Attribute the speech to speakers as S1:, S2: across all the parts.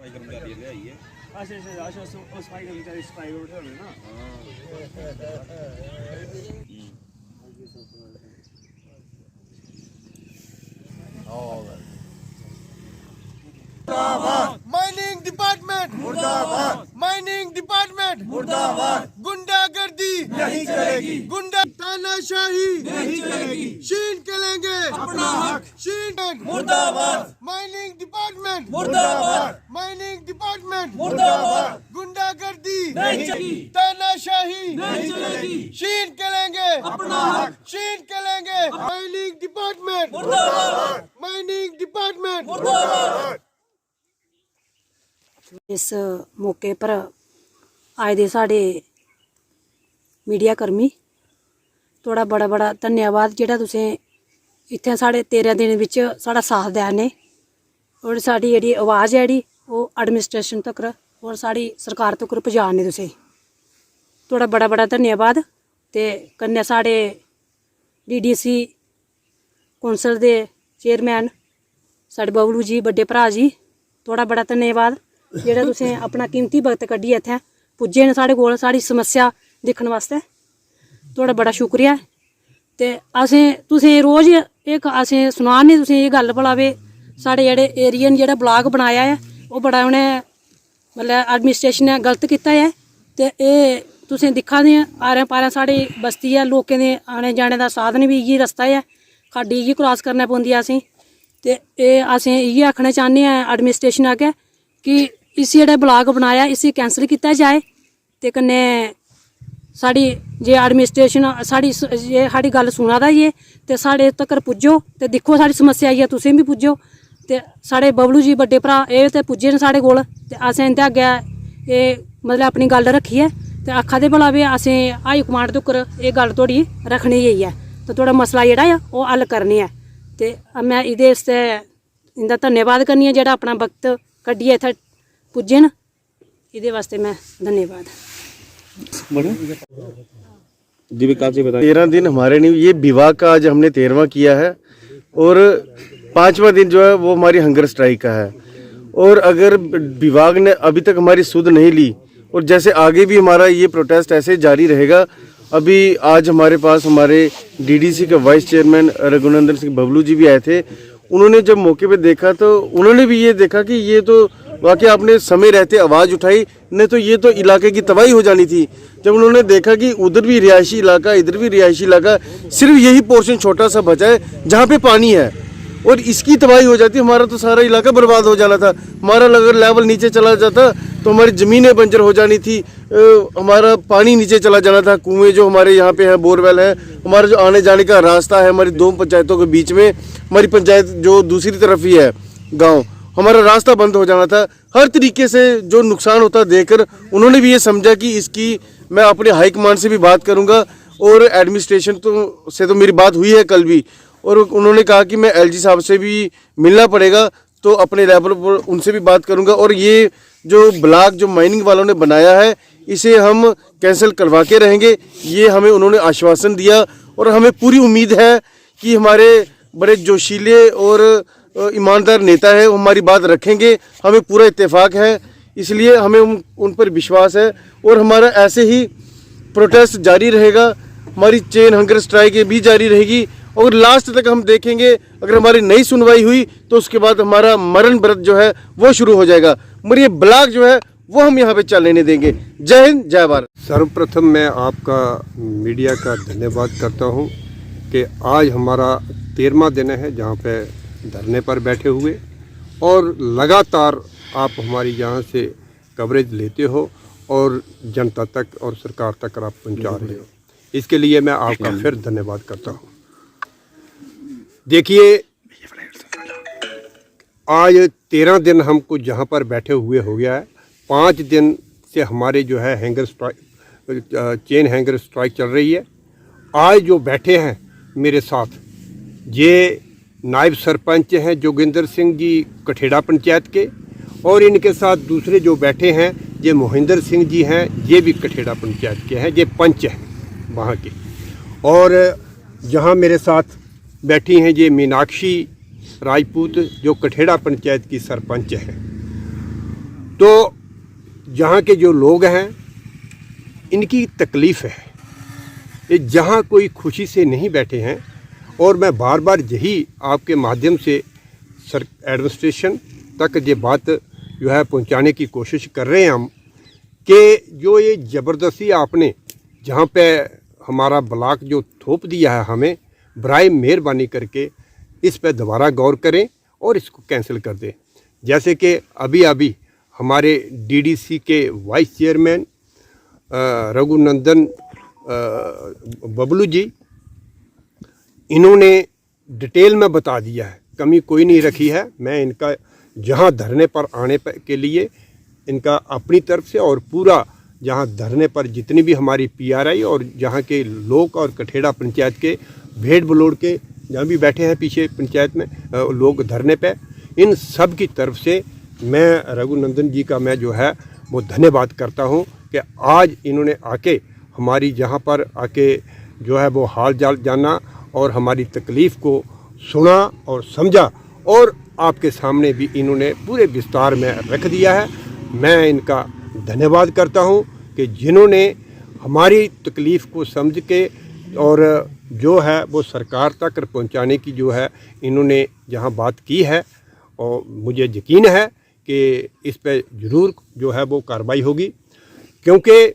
S1: सफाई कर्मचारी ले आइए।
S2: अच्छा सफाई कर्मचारी सफाई बैठे होंगे ना।
S3: माइनिंग डिपार्टमेंट मुर्दाबाद, माइनिंग डिपार्टमेंट मुर्दाबाद, गुंडागर्दी नहीं चलेगी, गुंडा तानाशाही नहीं चलेगी, शीन करेंगे अपना हक, शीन मुर्दाबाद, माइनिंग डिपार्टमेंट मुर्दाबाद, माइनिंग डिपार्टमेंट मुर्दाबाद, गुंडागर्दी नहीं चलेगी, तानाशाही नहीं चलेगी, शीन करेंगे अपना हक, शीन करेंगे, माइनिंग डिपार्टमेंट मुर्दाबाद, माइनिंग डिपार्टमेंट मुर्दाबाद।
S4: इस मौके पर आए दे साढ़े मीडिया कर्मी थोड़ा बड़ा बड़ा धन्यवाद जेह्ड़ा तुसें इत्थें साढ़े 13 दिन बिच साढ़ा साथ देआ ने और साड़ी जेह्ड़ी आवाज़ है जेह्ड़ी ओह् एडमिनिस्ट्रेशन तक्कर और साड़ी सरकार तक्कर पजा ने तुसें थोड़ा बड़ा बड़ा धन्यवाद। ते कन्नै साढ़े DDC कौंसल दे चेयरमैन साढ़े बबलू जी बड्डे भ्रा जी थोड़ा बड़ा धन्यवाद जेह्ड़ा तुसें अपना कीमती वक्त कड्ढियै इत्थें पुज्जे न साढ़े कोल साढ़ी समस्या दिक्खने वास्ते थोड़ा बड़ा शुक्रिया। ते असें तुसें रोज़ एक असें सनाने तुसें एह् गल्ल भला वे साढ़े जेह्ड़े एरिया न जेह्ड़ा ब्लाक बनाया है ओह् बड़ा उ'नें मतलब एडमिनिस्ट्रेशन ने गलत कीता है। ते एह् तुसें दिक्खा दे आरें पारें साढ़ी बस्ती है लोकें दे आने जाने दा साधन भी इ'यै रस्ता है खड्ड इ'यै क्रॉस करना पौंदी है असें। ते एह् असें इ'यै आखना चाहन्ने आं एडमिनिस्ट्रेशन अग्गें कि इसी जेह्ड़ा ब्लाक बनाया इसी कैंसल किया जाए ते कन्नै साड़ी जे एडमिनिस्ट्रेशन साड़ी जे साड़ी गल सुना दा ये ते साढ़े तक्कर पुज्जो ते दिक्खो साड़ी समस्या आई है तुसें भी पुज्जो ते साढ़े बबलू जी बड्डे भ्रा एह् ते पुज्जे न साढ़े कोल ते असें इंदे अग्गें एह् मतलब अपनी गल रखी है ते आखा दे भला भी असें हाई कमांड तक्कर एह् गल थोड़ी रखनी गई है ते थोड़ा मसला जेह्ड़ा है ओह् हल करनी है। ते मैं एह्दे आस्तै इंदा धन्यवाद करनी है जेह्ड़ा अपना वक्त कड्ढियै इत्थै पुज्जे न इहदे वास्ते मैं धन्यवाद।
S3: 13 दिन हमारे नहीं ये विवाह का आज हमने 13वां किया है और 5वां दिन जो है वो हमारी हंगर स्ट्राइक का है। और अगर विभाग ने अभी तक हमारी सुध नहीं ली और जैसे आगे भी हमारा ये प्रोटेस्ट ऐसे जारी रहेगा। अभी आज हमारे पास हमारे DDC के वाइस चेयरमैन रघुनंदन सिंह बबलू जी भी आए थे। उन्होंने जब मौके पे देखा तो उन्होंने भी ये देखा कि ये तो वाकई आपने समय रहते आवाज़ उठाई, नहीं तो ये तो इलाके की तबाही हो जानी थी। जब उन्होंने देखा कि उधर भी रिहायशी इलाका इधर भी रिहायशी इलाका सिर्फ यही पोर्शन छोटा सा बचा है जहाँ पे पानी है और इसकी तबाही हो जाती हमारा तो सारा इलाका बर्बाद हो जाना था। हमारा अगर लेवल नीचे चला जाता तो हमारी ज़मीनें बंजर हो जानी थी, हमारा पानी नीचे चला जाना था। कुएँ जो हमारे यहाँ पे हैं बोरवेल है, हमारा जो आने जाने का रास्ता है हमारी 2 पंचायतों के बीच में, हमारी पंचायत जो दूसरी तरफ ही है गाँव, हमारा रास्ता बंद हो जाना था। हर तरीके से जो नुकसान होता देखकर उन्होंने भी ये समझा कि इसकी मैं अपने हाई कमांड से भी बात करूंगा और एडमिनिस्ट्रेशन से तो मेरी बात हुई है कल भी। और उन्होंने कहा कि मैं LG साहब से भी मिलना पड़ेगा तो अपने लेवल पर उनसे भी बात करूंगा। और ये जो ब्लॉक जो माइनिंग वालों ने बनाया है इसे हम कैंसिल करवा के रहेंगे, ये हमें उन्होंने आश्वासन दिया। और हमें पूरी उम्मीद है कि हमारे बड़े जोशीले और ईमानदार नेता है वो हमारी बात रखेंगे, हमें पूरा इत्तेफाक है, इसलिए हमें उन पर विश्वास है। और हमारा ऐसे ही प्रोटेस्ट जारी रहेगा, हमारी चेन हंगर स्ट्राइक भी जारी रहेगी और लास्ट तक हम देखेंगे। अगर हमारी नई सुनवाई हुई तो उसके बाद हमारा मरण व्रत जो है वो शुरू हो जाएगा, मगर ये ब्लॉक जो है वो हम यहाँ पे चलने नहीं देंगे। जय हिंद जय भारत।
S5: सर्वप्रथम मैं आपका मीडिया का धन्यवाद करता हूँ कि आज हमारा 13वां दिन है जहाँ पे धरने पर बैठे हुए और लगातार आप हमारी यहाँ से कवरेज लेते हो और जनता तक और सरकार तक आप पहुँचा रहे हो, इसके लिए मैं आपका फिर धन्यवाद करता हूँ। देखिए आज 13 दिन हमको जहाँ पर बैठे हुए हो गया है, 5 दिन से हमारे जो है hanger strike chain hanger strike चल रही है। आज जो बैठे हैं मेरे साथ ये नायब सरपंच हैं जोगिंदर सिंह जी कठेड़ा पंचायत के और इनके साथ दूसरे जो बैठे हैं ये मोहिंदर सिंह जी हैं, ये भी कठेड़ा पंचायत के हैं, ये पंच हैं वहाँ के। और जहाँ मेरे साथ बैठी हैं ये मीनाक्षी राजपूत जो कठेड़ा पंचायत की सरपंच है। तो जहाँ के जो लोग हैं इनकी तकलीफ़ है, ये जहाँ कोई खुशी से नहीं बैठे हैं। और मैं बार बार यही आपके माध्यम से एडमिनिस्ट्रेशन तक ये बात जो है पहुँचाने की कोशिश कर रहे हैं हम, कि जो ये ज़बरदस्ती आपने जहाँ पे हमारा ब्लॉक जो थोप दिया है हमें, बराए मेहरबानी करके इस पर दोबारा गौर करें और इसको कैंसिल कर दें। जैसे कि अभी हमारे डीडीसी के वाइस चेयरमैन रघुनंदन बबलू जी, इन्होंने डिटेल में बता दिया है, कमी कोई नहीं रखी है। मैं इनका जहां धरने पर आने के लिए इनका अपनी तरफ से और पूरा जहां धरने पर जितनी भी हमारी पीआरआई और जहां के लोग और कठेड़ा पंचायत के भेड़ बलोड़ के जहाँ भी बैठे हैं पीछे पंचायत में लोग धरने पे, इन सब की तरफ से मैं रघुनंदन जी का मैं जो है वो धन्यवाद करता हूँ कि आज इन्होंने आके हमारी जहाँ पर आके जो है वो हाल चाल जाना और हमारी तकलीफ़ को सुना और समझा, और आपके सामने भी इन्होंने पूरे विस्तार में रख दिया है। मैं इनका धन्यवाद करता हूँ कि जिन्होंने हमारी तकलीफ़ को समझ के और जो है वो सरकार तक पहुँचाने की जो है इन्होंने जहाँ बात की है, और मुझे यकीन है कि इस पे ज़रूर जो है वो कार्रवाई होगी। क्योंकि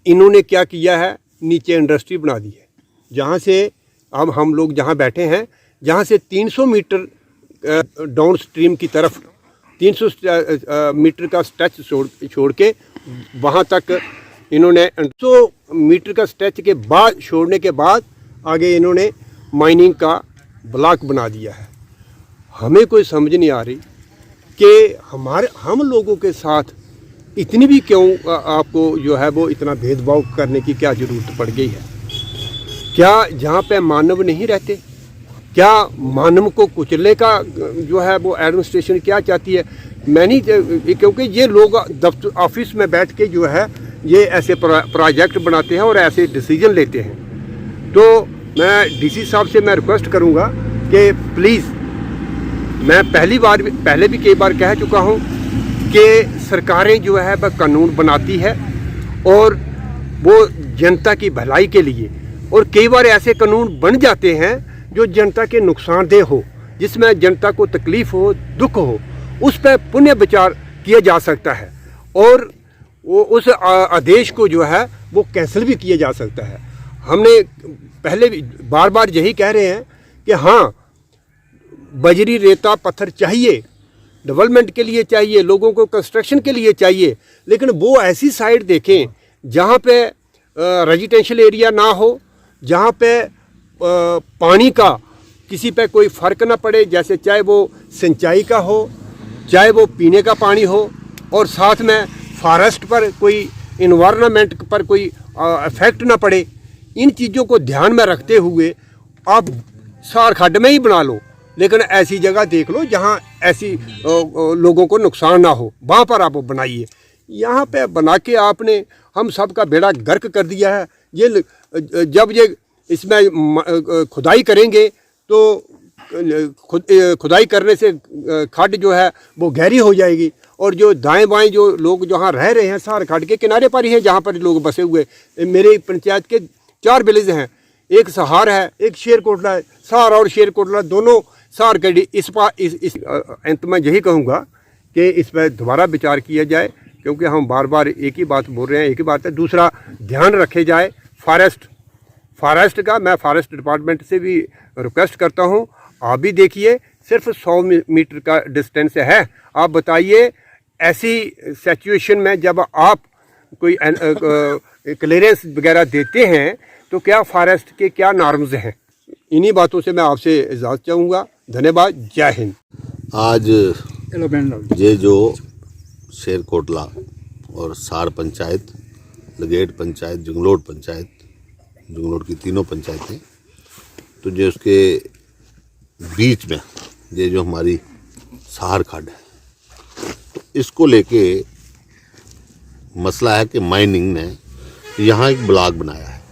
S5: इन्होंने क्या किया है, नीचे इंडस्ट्री बना दी है, जहाँ से अब हम लोग जहाँ बैठे हैं, जहाँ से 300 मीटर डाउन स्ट्रीम की तरफ 300 मीटर का स्ट्रेच छोड़ के वहाँ तक इन्होंने 100 मीटर का स्ट्रेच के बाद छोड़ने के बाद आगे इन्होंने माइनिंग का ब्लॉक बना दिया है। हमें कोई समझ नहीं आ रही कि हम लोगों के साथ इतनी भी क्यों आपको जो है वो इतना भेदभाव करने की क्या ज़रूरत पड़ गई है। क्या जहाँ पे मानव नहीं रहते, क्या मानव को कुचलने का जो है वो एडमिनिस्ट्रेशन क्या चाहती है। मैं नहीं, क्योंकि ये लोग दफ्तर ऑफिस में बैठ के जो है ये ऐसे प्रोजेक्ट बनाते हैं और ऐसे डिसीजन लेते हैं। तो मैं डीसी साहब से मैं रिक्वेस्ट करूँगा कि प्लीज़, मैं पहले भी कई बार कह चुका हूँ कि सरकारें जो है वह कानून बनाती है और वो जनता की भलाई के लिए, और कई बार ऐसे कानून बन जाते हैं जो जनता के नुकसानदेह हो, जिसमें जनता को तकलीफ़ हो, दुख हो, उस पर पुनः विचार किया जा सकता है और वो उस आदेश को जो है वो कैंसिल भी किया जा सकता है। हमने पहले भी बार यही कह रहे हैं कि हाँ, बजरी रेता पत्थर चाहिए, डेवलपमेंट के लिए चाहिए, लोगों को कंस्ट्रक्शन के लिए चाहिए, लेकिन वो ऐसी साइड देखें जहाँ पे रेजिडेंशियल एरिया ना हो, जहाँ पे पानी का किसी पे कोई फ़र्क ना पड़े, जैसे चाहे वो सिंचाई का हो, चाहे वो पीने का पानी हो, और साथ में फॉरेस्ट पर कोई इन्वायरमेंट पर कोई इफेक्ट ना पड़े। इन चीज़ों को ध्यान में रखते हुए आप सार खड्ड में ही बना लो, लेकिन ऐसी जगह देख लो जहाँ ऐसी लोगों को नुकसान ना हो, वहाँ पर आप बनाइए। यहाँ पे बना के आपने हम सब का बेड़ा गर्क कर दिया है। ये जब ये इसमें खुदाई करेंगे तो खुदाई करने से खड्ड जो है वो गहरी हो जाएगी, और जो दाएं बाएं जो लोग जहाँ रह रहे हैं सार खड्ड के किनारे पर ही है, जहाँ पर लोग बसे हुए। मेरे पंचायत के 4 विलेज हैं, एक सहार है, एक शेरकोटला है। सहार और शेरकोटला दोनों सहार के इस अंत में यही कहूँगा कि इस पर दोबारा विचार किया जाए, क्योंकि हम बार एक ही बात बोल रहे हैं, एक ही बात है। दूसरा, ध्यान रखे जाए फॉरेस्ट का। मैं फॉरेस्ट डिपार्टमेंट से भी रिक्वेस्ट करता हूँ, आप भी देखिए, सिर्फ 100 मीटर का डिस्टेंस है। आप बताइए, ऐसी सिचुएशन में जब आप कोई क्लियरेंस वगैरह देते हैं तो क्या फॉरेस्ट के क्या नॉर्म्स हैं। इन्हीं बातों से मैं आपसे इजाज़त चाहूँगा। धन्यवाद। जय हिंद।
S1: आज ये जो शेरकोटला और सार पंचायत, लगेट पंचायत, जंगलोट की तीनों पंचायतें, तो जो उसके बीच में ये जो हमारी सहार खड्ड है, तो इसको लेके मसला है कि माइनिंग ने यहाँ एक ब्लॉक बनाया है।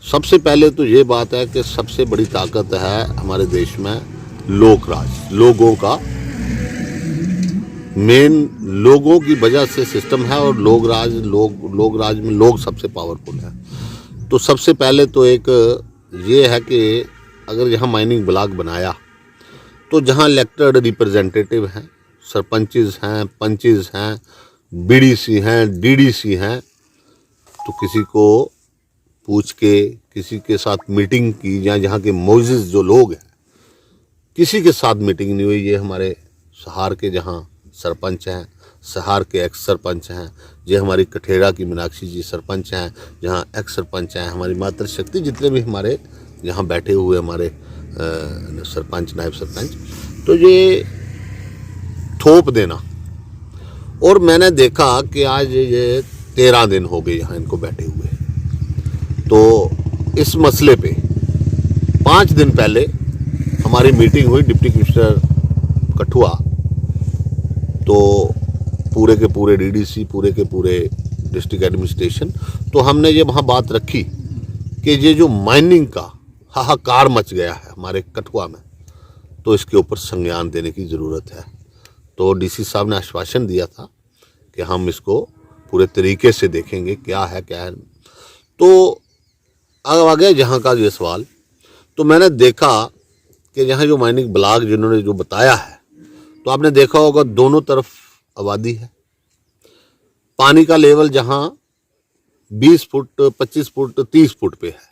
S1: सबसे पहले तो ये बात है कि सबसे बड़ी ताकत है हमारे देश में लोक राज, लोगों का मेन लोगों की वजह से सिस्टम है, और लोग राज में लोग सबसे पावरफुल है। तो सबसे पहले तो एक ये है कि अगर यहाँ माइनिंग ब्लॉक बनाया तो जहाँ इलेक्टेड रिप्रेजेंटेटिव हैं, सरपंचेस हैं, पंचेस हैं, बीडीसी हैं, डीडीसी हैं, तो किसी को पूछ के किसी के साथ मीटिंग की, या जहाँ के मौजूद जो लोग हैं किसी के साथ मीटिंग नहीं हुई। ये हमारे सहार के जहाँ सरपंच हैं, सहार के एक्स सरपंच हैं, ये हमारी कठेड़ा की मीनाक्षी जी सरपंच हैं, जहाँ एक्स सरपंच हैं, हमारी मातृशक्ति जितने भी हमारे यहाँ बैठे हुए हमारे सरपंच, नायब सरपंच, तो ये थोप देना। और मैंने देखा कि आज ये 13 दिन हो गए यहाँ इनको बैठे हुए। तो इस मसले पे 5 दिन पहले हमारी मीटिंग हुई डिप्टी कमिश्नर कठुआ, तो पूरे के पूरे डीडीसी, पूरे के पूरे डिस्ट्रिक्ट एडमिनिस्ट्रेशन, तो हमने ये वहाँ बात रखी कि ये जो माइनिंग का हाहाकार मच गया है हमारे कठुआ में, तो इसके ऊपर संज्ञान देने की ज़रूरत है। तो डीसी साहब ने आश्वासन दिया था कि हम इसको पूरे तरीके से देखेंगे क्या है क्या है। तो अब आ गया जहाँ का ये सवाल, तो मैंने देखा कि यहाँ जो माइनिंग ब्लॉक जिन्होंने जो बताया है, तो आपने देखा होगा दोनों तरफ आबादी है। पानी का लेवल जहाँ 20 फुट, 25 फुट, 30 फुट पे है,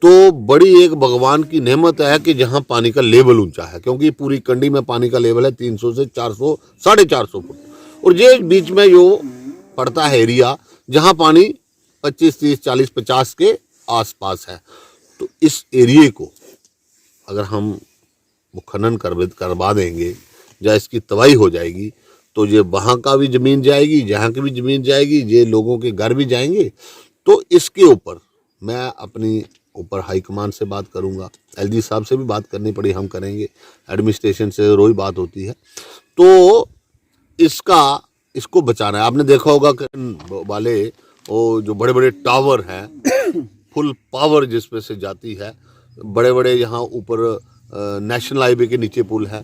S1: तो बड़ी एक भगवान की नेमत है कि जहाँ पानी का लेवल ऊंचा है, क्योंकि पूरी कंडी में पानी का लेवल है 300 से 400, 450 फुट, और ये बीच में जो पड़ता है एरिया जहाँ पानी 25, 30, 40, 50 के आसपास है। तो इस एरिए को अगर हम वो खनन करवा देंगे या इसकी तबाही हो जाएगी, तो ये वहाँ का भी ज़मीन जाएगी, जहाँ की भी ज़मीन जाएगी, ये लोगों के घर भी जाएंगे। तो इसके ऊपर मैं अपनी ऊपर हाईकमान से बात करूँगा, एलजी साहब से भी बात करनी पड़ी हम करेंगे, एडमिनिस्ट्रेशन से रोज़ बात होती है। तो इसको बचाना है। आपने देखा होगा कि वाले वो जो बड़े बड़े टावर हैं, फुल पावर जिसमें से जाती है, बड़े बड़े यहाँ ऊपर नेशनल हाईवे के नीचे पुल है,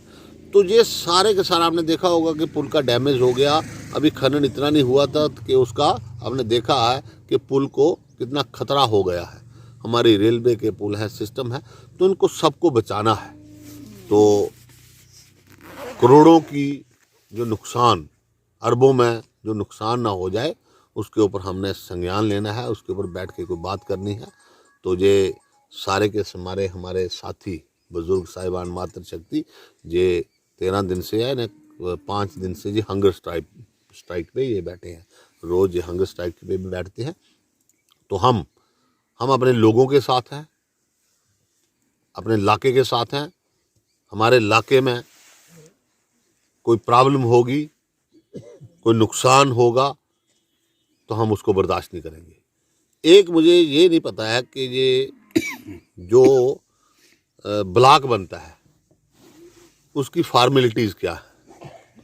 S1: तो ये सारे के सारा आपने देखा होगा कि पुल का डैमेज हो गया। अभी खनन इतना नहीं हुआ था कि उसका आपने देखा है कि पुल को कितना खतरा हो गया है। हमारी रेलवे के पुल है, सिस्टम है, तो इनको सबको बचाना है। तो करोड़ों की जो नुकसान, अरबों में जो नुकसान ना हो जाए, उसके ऊपर हमने संज्ञान लेना है, उसके ऊपर बैठ के कोई बात करनी है। तो ये सारे के हमारे साथी बुजुर्ग साहिबान मातृशक्ति ये 13 दिन से है ना, 5 दिन से ये हंगर स्ट्राइक पे ये बैठे हैं। रोज़ ये हंगर स्ट्राइक पे भी बैठते हैं। तो हम अपने लोगों के साथ हैं, अपने इलाके के साथ हैं। हमारे इलाके में कोई प्रॉब्लम होगी, कोई नुकसान होगा, तो हम उसको बर्दाश्त नहीं करेंगे। एक मुझे ये नहीं पता है कि ये जो ब्लॉक बनता है उसकी फॉर्मेलिटीज़ क्या है।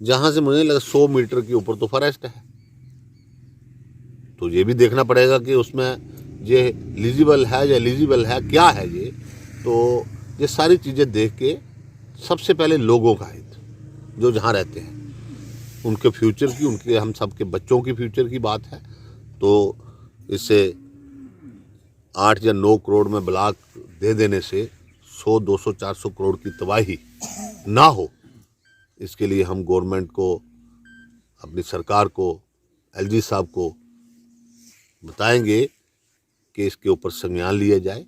S1: जहाँ से मुझे लगा 100 मीटर के ऊपर तो फॉरेस्ट है, तो ये भी देखना पड़ेगा कि उसमें ये एलिजिबल है या एलिजिबल है क्या है ये। तो ये सारी चीज़ें देख के सबसे पहले लोगों का हित, जो जहाँ रहते हैं उनके फ्यूचर की, उनके हम सबके बच्चों की फ्यूचर की बात है। तो इससे 8 या 9 करोड़ में ब्लॉक दे देने से 100, 200, 400 करोड़ की तबाही ना हो, इसके लिए हम गवर्नमेंट को, अपनी सरकार को, एलजी साहब को बताएंगे कि इसके ऊपर संज्ञान लिया जाए,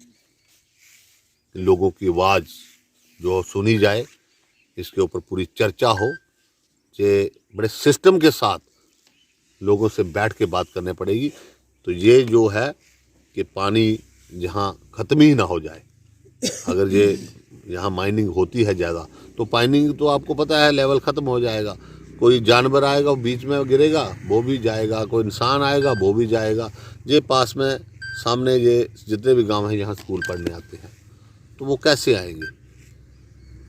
S1: लोगों की आवाज़ जो सुनी जाए, इसके ऊपर पूरी चर्चा हो। ये बड़े सिस्टम के साथ लोगों से बैठ के बात करने पड़ेगी। तो ये जो है कि पानी जहाँ ख़त्म ही ना हो जाए। अगर ये यहाँ माइनिंग होती है ज़्यादा, तो माइनिंग तो आपको पता है लेवल ख़त्म हो जाएगा। कोई जानवर आएगा वो बीच में गिरेगा, वो भी जाएगा, कोई इंसान आएगा वो भी जाएगा। ये पास में सामने ये जितने भी गांव हैं यहाँ स्कूल पढ़ने आते हैं, तो वो कैसे आएंगे।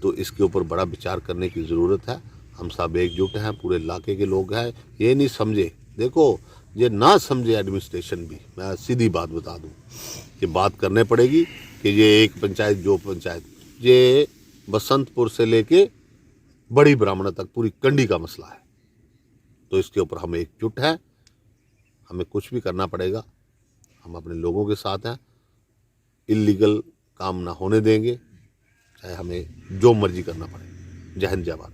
S1: तो इसके ऊपर बड़ा विचार करने की ज़रूरत है। हम सब एकजुट हैं, पूरे इलाके के लोग हैं। ये नहीं समझे, देखो ये ना समझे एडमिनिस्ट्रेशन भी, मैं सीधी बात बता दूं कि बात करने पड़ेगी कि ये एक पंचायत, जो पंचायत, ये बसंतपुर से लेके बड़ी ब्राह्मण तक पूरी कंडी का मसला है। तो इसके ऊपर हम एकजुट हैं, हमें कुछ भी करना पड़ेगा, हम अपने लोगों के साथ हैं, इलीगल काम ना होने देंगे, चाहे हमें जो मर्जी करना पड़े। जय हिंद, जय भारत।